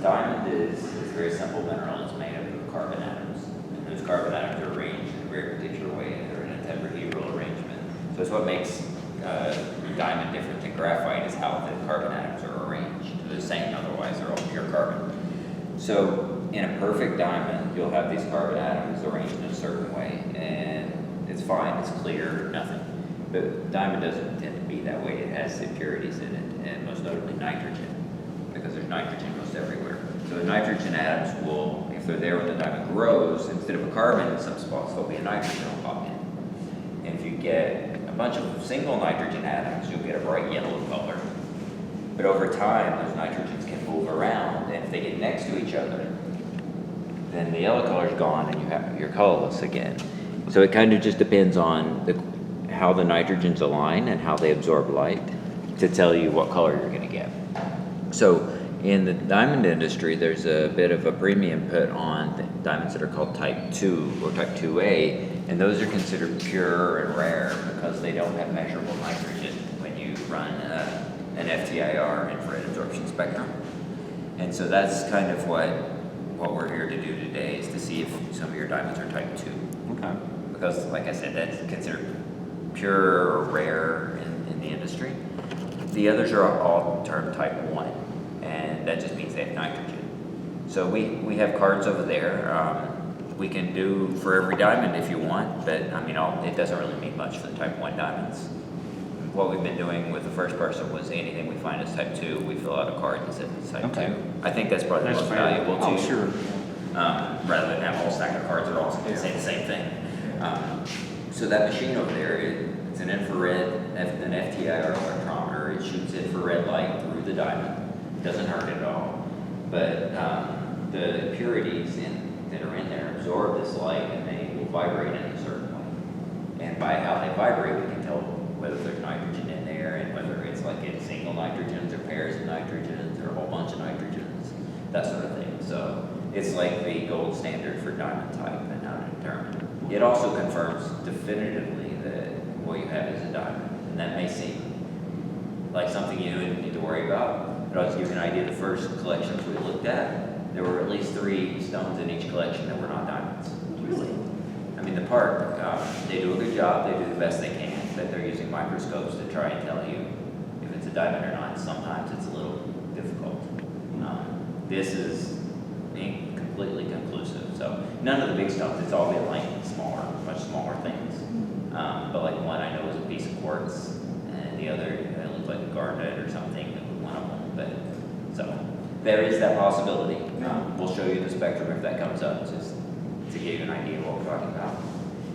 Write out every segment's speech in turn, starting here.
diamond is a very simple mineral. It's made up of carbon atoms. And those carbon atoms are arranged in a very particular way. They're in a tetrahedral arrangement. So it's what makes diamond different than graphite is how the carbon atoms are arranged. They're the same, otherwise they're all pure carbon. So in a perfect diamond, you'll have these carbon atoms arranged in a certain way, and it's fine, it's clear, nothing. But diamond doesn't tend to be that way. It has impurities in it, and most notably nitrogen, because there's nitrogen most everywhere. So the nitrogen atoms will, if they're there when the diamond grows, instead of a carbon in some spots, there'll be a nitrogen will pop in. And if you get a bunch of single nitrogen atoms, you'll get a bright yellow color. But over time, those nitrogens can move around, and if they get next to each other, then the yellow color's gone and you're colorless again. So it kind of just depends on how the nitrogens align and how they absorb light to tell you what color you're going to get. So in the diamond industry, there's a bit of a premium put on diamonds that are called type 2 or type 2A, and those are considered pure and rare because they don't have measurable nitrogen when you run an FTIR, infrared absorption spectrum. And so that's kind of what we're here to do today, is to see if some of your diamonds are type 2. Okay. Because, like I said, that's considered pure or rare in the industry. The others are all termed type 1, and that just means they have nitrogen. So we have cards over there. We can do for every diamond if you want, but I mean, it doesn't really mean much for the type 1 diamonds. What we've been doing with the first person was anything we find as type 2, we fill out a card that says it's type 2. I think that's probably the most valuable to you. Sure. Rather than have a whole stack of cards that all say the same thing. So that machine over there, it's an infrared, an FTIR spectrometer. It shoots infrared light through the diamond. It doesn't hurt it at all. But the impurities that are in there absorb this light, and they will vibrate in a certain way. And by how they vibrate, we can tell whether there's nitrogen in there, and whether it's like in single nitrogens or pairs of nitrogens or a whole bunch of nitrogens, that sort of thing. So it's like the gold standard for diamond type and how to determine. It also confirms definitively that what you have is a diamond. And that may seem like something you didn't need to worry about, but I'll just give you an idea. The first collections we looked at, there were at least 3 stones in each collection that were not diamonds. Really? I mean, the park, they do a good job, they do the best they can, but they're using microscopes to try and tell you if it's a diamond or not. Sometimes it's a little difficult. This is completely conclusive. So none of the big stones, it's all been like much smaller things. But like one I know is a piece of quartz, and the other it looked like a garnet or something, one of them. But so there is that possibility. We'll show you the spectrum if that comes up, just to give you an idea of what we're talking about.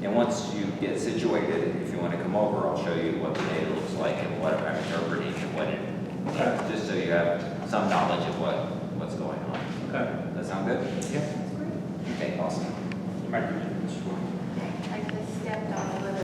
And once you get situated, if you want to come over, I'll show you what the data looks like and what I'm interpreting and what it means, just so you have some knowledge of what's going on. Okay. Does that sound good? Yeah. Okay, awesome. Right.